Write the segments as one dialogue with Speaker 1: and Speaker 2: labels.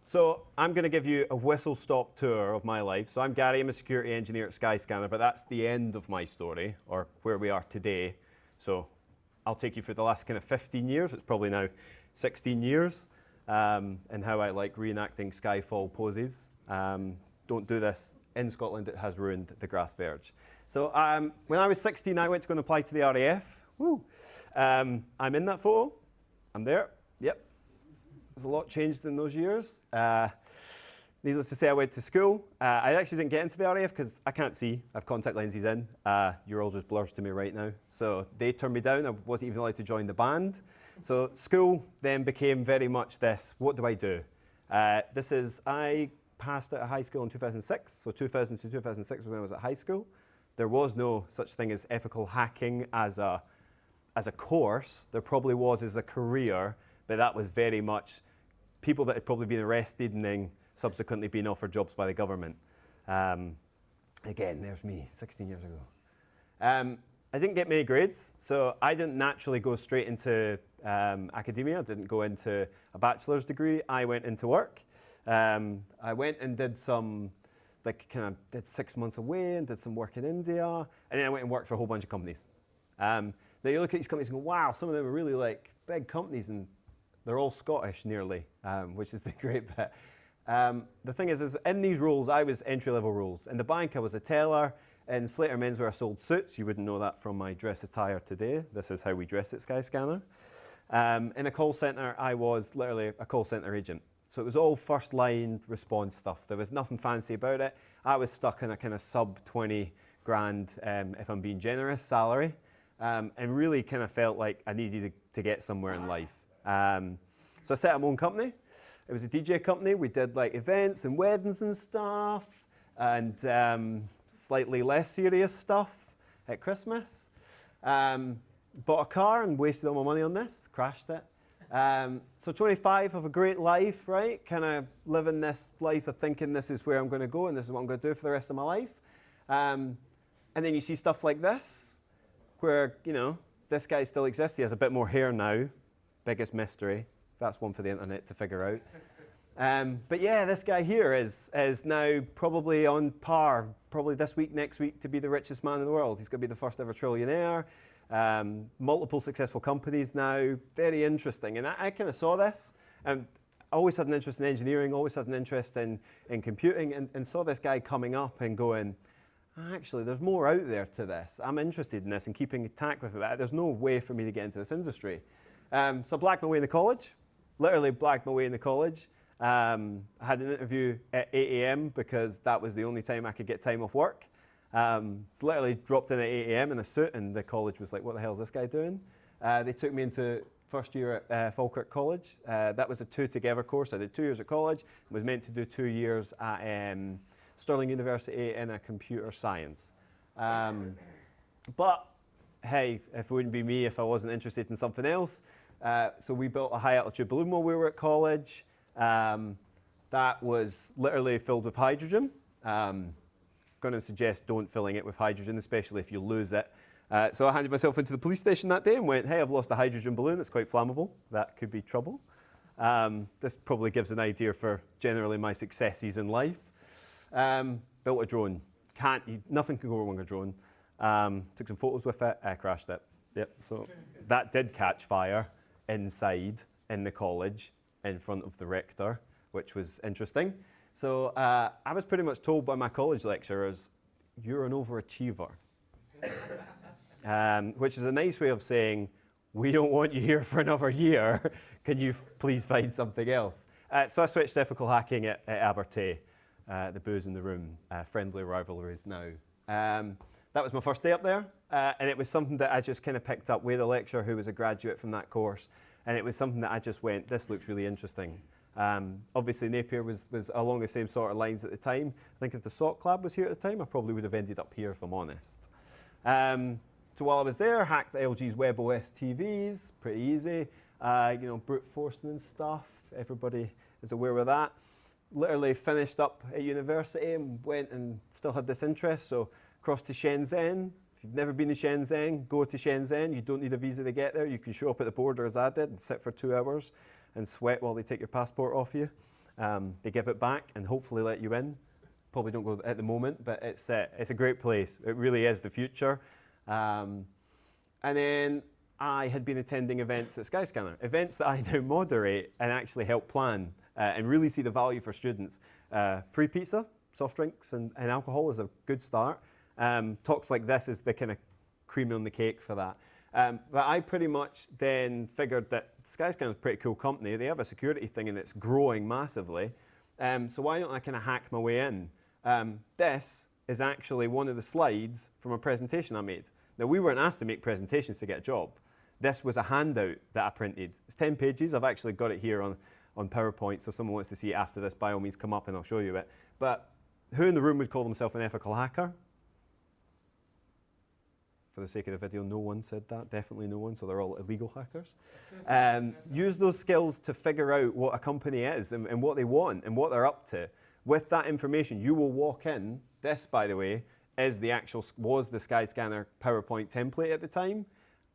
Speaker 1: So I'm going to give you a whistle-stop tour of my life. So I'm Gary, I'm a security engineer at Skyscanner, but that's the end of my story, or where we are today. So I'll take you through the last kind of 15 years, it's probably now 16 years, and how I like reenacting Skyfall poses. Don't do this in Scotland, it has ruined the grass verge. So when I was 16, I went to go and apply to the RAF. Woo! I'm in that photo, I'm there, yep. There's a lot changed in those years. Needless to say, I went to school. I actually didn't get into the RAF because I can't see. I have contact lenses in. You're all just blurs to me right now. So they turned me down. I wasn't even allowed to join the band. So school then became very much this, what do I do? I passed out of high school in 2006. So 2000 to 2006 was when I was at high school. There was no such thing as ethical hacking as a course. There probably was as a career, but that was very much people that had probably been arrested and then subsequently been offered jobs by the government. Again, there's me, 16 years ago. I didn't get many grades, so I didn't naturally go straight into academia. I didn't go into a bachelor's degree. I went into work. I went and did did 6 months away and did some work in India, and then I went and worked for a whole bunch of companies. Now you look at these companies and go, wow, some of them are really like big companies, and they're all Scottish nearly, which is the great bit. The thing is in these roles, I was entry-level roles. In the bank, I was a teller. In Slater Menswear, I sold suits. You wouldn't know that from my dress attire today. This is how we dress at Skyscanner. In a call center, I was literally a call center agent. So it was all first-line response stuff. There was nothing fancy about it. I was stuck in a kind of sub 20 grand, if I'm being generous, salary, and really kind of felt like I needed to get somewhere in life. So I set up my own company. It was a DJ company. We did like events and weddings and stuff, and slightly less serious stuff at Christmas. Bought a car and wasted all my money on this, crashed it. So 25, have a great life, right? Kind of living this life of thinking this is where I'm going to go and this is what I'm going to do for the rest of my life. And then you see stuff like this, where, you know, this guy still exists. He has a bit more hair now. Biggest mystery. That's one for the internet to figure out. But yeah, this guy here is now probably on par, probably this week, next week, to be the richest man in the world. He's going to be the first ever trillionaire. Multiple successful companies now. Very interesting. And I kind of saw this. I always had an interest in engineering, always had an interest in computing, and saw this guy coming up and going, actually, there's more out there to this. I'm interested in this and keeping tack with it. There's no way for me to get into this industry. So I blagged my way into college, literally blagged my way into college. I had an interview at 8 a.m. because that was the only time I could get time off work. Literally dropped in at 8 a.m. in a suit, and the college was like, what the hell is this guy doing? They took me into first year at Falkirk College. That was a two-together course. I did 2 years at college, and was meant to do 2 years at Stirling University in a computer science. But hey, if it wouldn't be me if I wasn't interested in something else. So we built a high-altitude balloon while we were at college. That was literally filled with hydrogen. Going to suggest don't filling it with hydrogen, especially if you lose it. So I handed myself into the police station that day and went, hey, I've lost a hydrogen balloon. It's quite flammable. That could be trouble. This probably gives an idea for generally my successes in life. Built a drone. Nothing can go wrong with a drone. Took some photos with it, crashed it. Yep, so that did catch fire inside in the college in front of the rector, which was interesting. So I was pretty much told by my college lecturers, you're an overachiever, which is a nice way of saying, we don't want you here for another year. Can you please find something else? So I switched to ethical hacking at Abertay, the booze in the room, friendly rivalries now. That was my first day up there, and it was something that I just kind of picked up with a lecturer who was a graduate from that course, and it was something that I just went, this looks really interesting. Obviously Napier was along the same sort of lines at the time. I think if the SOC Lab was here at the time, I probably would have ended up here if I'm honest. So while I was there, hacked LG's WebOS TVs, pretty easy. Brute forcing and stuff, everybody is aware of that. Literally finished up at university and went and still had this interest, so crossed to Shenzhen. If you've never been to Shenzhen, go to Shenzhen. You don't need a visa to get there. You can show up at the border as I did and sit for 2 hours and sweat while they take your passport off you. They give it back and hopefully let you in. Probably don't go at the moment, but it's a great place. It really is the future. And then I had been attending events at Skyscanner, events that I now moderate and actually help plan and really see the value for students. Free pizza, soft drinks and alcohol is a good start. Talks like this is the kind of cream on the cake for that. But I pretty much then figured that Skyscanner is a pretty cool company. They have a security thing and it's growing massively. So why don't I kind of hack my way in? This is actually one of the slides from a presentation I made. Now, we weren't asked to make presentations to get a job. This was a handout that I printed. It's 10 pages. I've actually got it here on PowerPoint, so if someone wants to see it after this, by all means, come up and I'll show you it. But who in the room would call themselves an ethical hacker? For the sake of the video, no one said that. Definitely no one, so they're all illegal hackers. Use those skills to figure out what a company is and what they want and what they're up to. With that information, you will walk in. This, by the way, was the Skyscanner PowerPoint template at the time.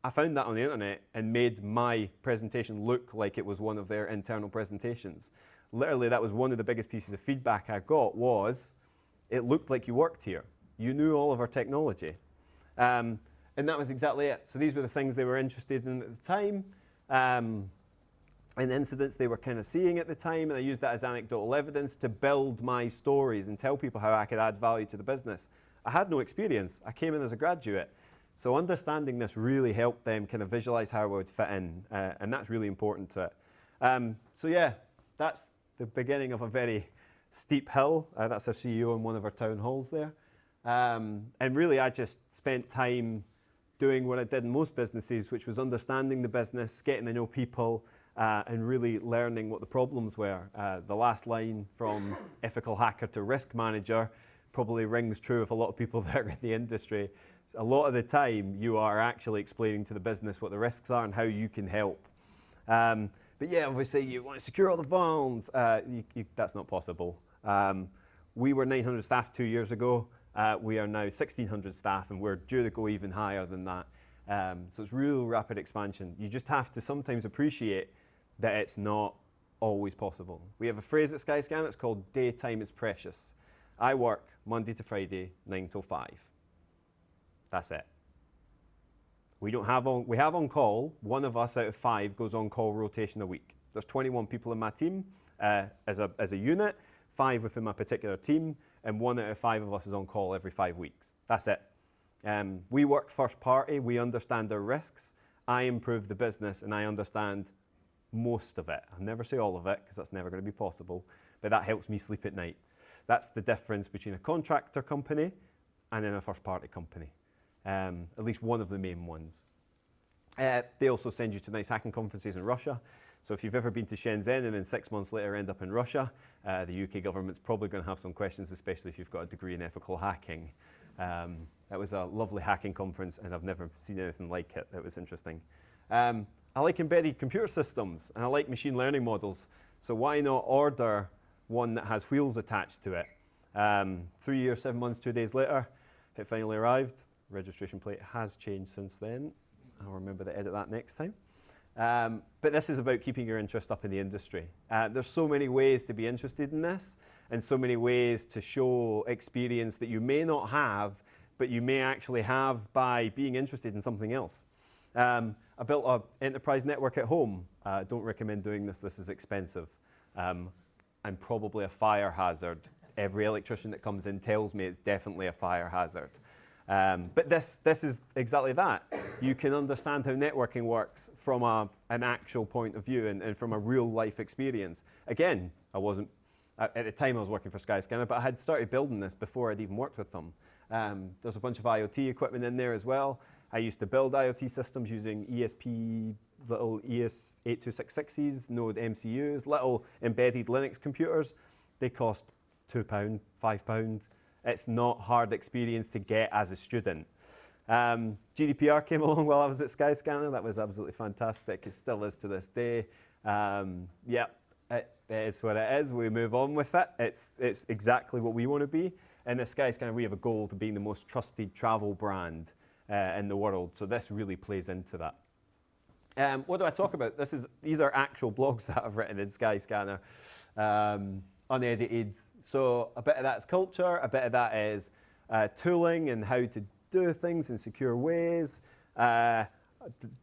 Speaker 1: I found that on the internet and made my presentation look like it was one of their internal presentations. Literally, that was one of the biggest pieces of feedback I got was, it looked like you worked here. You knew all of our technology. And that was exactly it. So these were the things they were interested in at the time, and incidents they were kind of seeing at the time, and I used that as anecdotal evidence to build my stories and tell people how I could add value to the business. I had no experience. I came in as a graduate. So understanding this really helped them kind of visualize how I would fit in, and that's really important to it. So yeah, that's the beginning of a very steep hill. That's our CEO in one of our town halls there. And really, I just spent time doing what I did in most businesses, which was understanding the business, getting to know people, and really learning what the problems were. The last line from ethical hacker to risk manager probably rings true of a lot of people that are in the industry. A lot of the time, you are actually explaining to the business what the risks are and how you can help. But yeah, obviously, you want to secure all the phones. That's not possible. We were 900 staff 2 years ago. We are now 1,600 staff, and we're due to go even higher than that. So it's real rapid expansion. You just have to sometimes appreciate that it's not always possible. We have a phrase at Skyscanner that's called daytime is precious. I work Monday to Friday, 9 till 5. That's it. We have on call. One of us out of 5 goes on call rotation a week. There's 21 people in my team as a unit, 5 within my particular team, and 1 out of 5 of us is on call every 5 weeks. That's it. We work first party. We understand our risks. I improve the business, and I understand most of it. I'll never say all of it, because that's never going to be possible, but that helps me sleep at night. That's the difference between a contractor company and then a first party company. At least one of the main ones. They also send you to nice hacking conferences in Russia. So if you've ever been to Shenzhen and then 6 months later end up in Russia, the UK government's probably going to have some questions, especially if you've got a degree in ethical hacking. That was a lovely hacking conference, and I've never seen anything like it. It was interesting. I like embedded computer systems, and I like machine learning models. So why not order one that has wheels attached to it? 3 years, 7 months, 2 days later, it finally arrived. Registration plate has changed since then. I'll remember to edit that next time. But this is about keeping your interest up in the industry. There's so many ways to be interested in this, and so many ways to show experience that you may not have, but you may actually have by being interested in something else. I built an enterprise network at home. Don't recommend doing this. This is expensive. I'm probably a fire hazard. Every electrician that comes in tells me it's definitely a fire hazard. But this is exactly that. You can understand how networking works from an actual point of view and from a real life experience. Again, at the time I was working for Skyscanner, but I had started building this before I'd even worked with them. There's a bunch of IoT equipment in there as well. I used to build IoT systems using little ES8266s, Node MCUs, little embedded Linux computers. They cost £2, £5. It's not hard experience to get as a student. GDPR came along while I was at Skyscanner. That was absolutely fantastic. It still is to this day. It is what it is. We move on with it. It's exactly what we want to be. And at Skyscanner, we have a goal to being the most trusted travel brand in the world. So this really plays into that. What do I talk about? These are actual blogs that I've written in Skyscanner. unedited. So a bit of that's culture, a bit of that is tooling and how to do things in secure ways.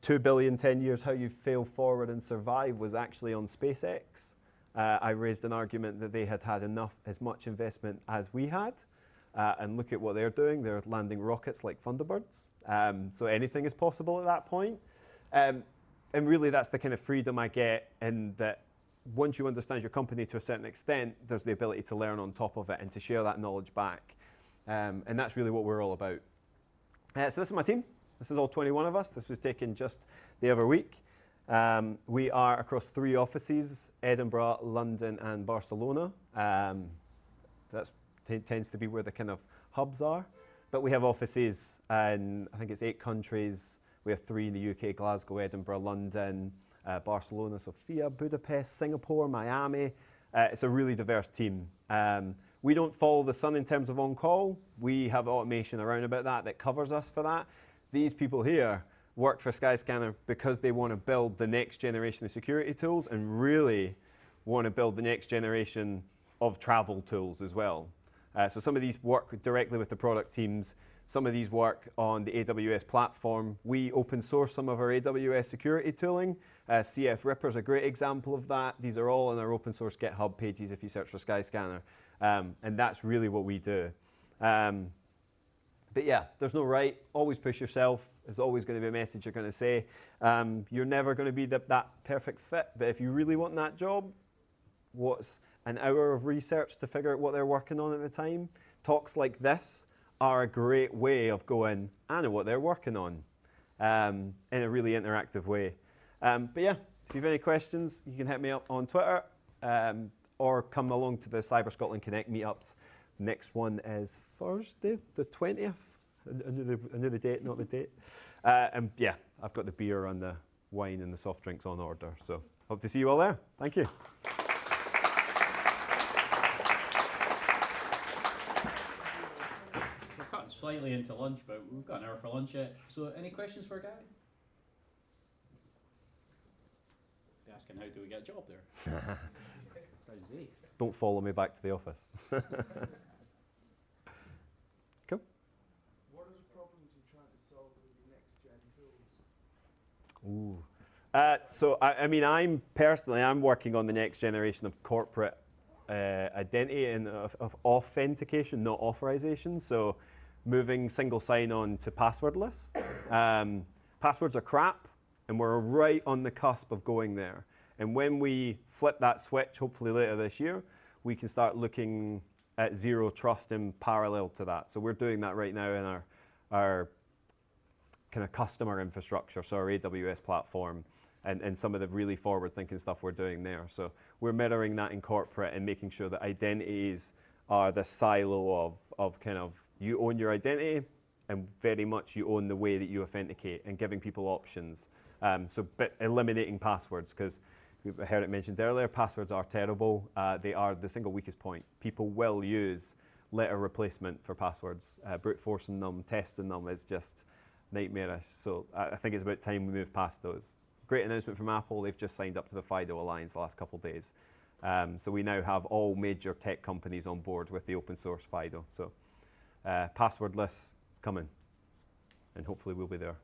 Speaker 1: 2 billion, 10 years, how you fail forward and survive was actually on SpaceX. I raised an argument that they had as much investment as we had. And look at what they're doing. They're landing rockets like Thunderbirds. So anything is possible at that point. And really that's the kind of freedom I get in that once you understand your company to a certain extent, there's the ability to learn on top of it and to share that knowledge back. And that's really what we're all about. So this is my team. This is all 21 of us. This was taken just the other week. We are across 3 offices, Edinburgh, London, and Barcelona. That tends to be where the kind of hubs are. But we have offices in, I think it's 8 countries. We have 3 in the UK, Glasgow, Edinburgh, London, Barcelona, Sofia, Budapest, Singapore, Miami. It's a really diverse team. We don't follow the sun in terms of on-call. We have automation around about that covers us for that. These people here work for Skyscanner because they want to build the next generation of security tools and really want to build the next generation of travel tools as well. So some of these work directly with the product teams. Some of these work on the AWS platform. We open source some of our AWS security tooling. CF Ripper is a great example of that. These are all on our open source GitHub pages if you search for Skyscanner. And that's really what we do. But yeah, there's no right. Always push yourself. There's always going to be a message you're going to say. You're never going to be that perfect fit. But if you really want that job, what's an hour of research to figure out what they're working on at the time? Talks like this are a great way of going, I know what they're working on, in a really interactive way. But yeah, if you have any questions, you can hit me up on Twitter or come along to the Cyber Scotland Connect meetups. Next one is Thursday, the 20th. I knew the date, not the date. And yeah, I've got the beer and the wine and the soft drinks on order. So hope to see you all there. Thank you.
Speaker 2: We're cutting slightly into lunch, but we've got an hour for lunch yet. So any questions for Garry? They're asking how do we get a job there? Sounds ace.
Speaker 1: Don't follow me back to the office. Cool.
Speaker 3: What are the problems you're trying to solve with the next gen tools?
Speaker 1: Ooh. So I mean, I'm working on the next generation of corporate identity and of authentication, not authorization. So moving single sign-on to passwordless. Passwords are crap, and we're right on the cusp of going there. And when we flip that switch, hopefully later this year, we can start looking at zero trust in parallel to that. So we're doing that right now in our kind of customer infrastructure, so our AWS platform, and some of the really forward-thinking stuff we're doing there. So we're mirroring that in corporate and making sure that identities are the silo of kind of you own your identity and very much you own the way that you authenticate and giving people options. But eliminating passwords, because I heard it mentioned earlier, passwords are terrible. They are the single weakest point. People will use letter replacement for passwords. Brute forcing them, testing them is just nightmarish. So I think it's about time we move past those. Great announcement from Apple. They've just signed up to the FIDO Alliance the last couple of days. So we now have all major tech companies on board with the open source FIDO. So passwordless is coming. And hopefully we'll be there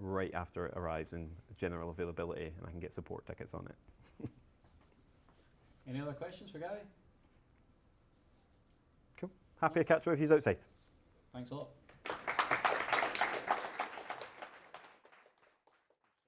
Speaker 1: right after it arrives in general availability and I can get support tickets on it.
Speaker 2: Any other questions for Garry?
Speaker 1: Cool. Happy to catch up with you outside.
Speaker 2: Thanks a lot.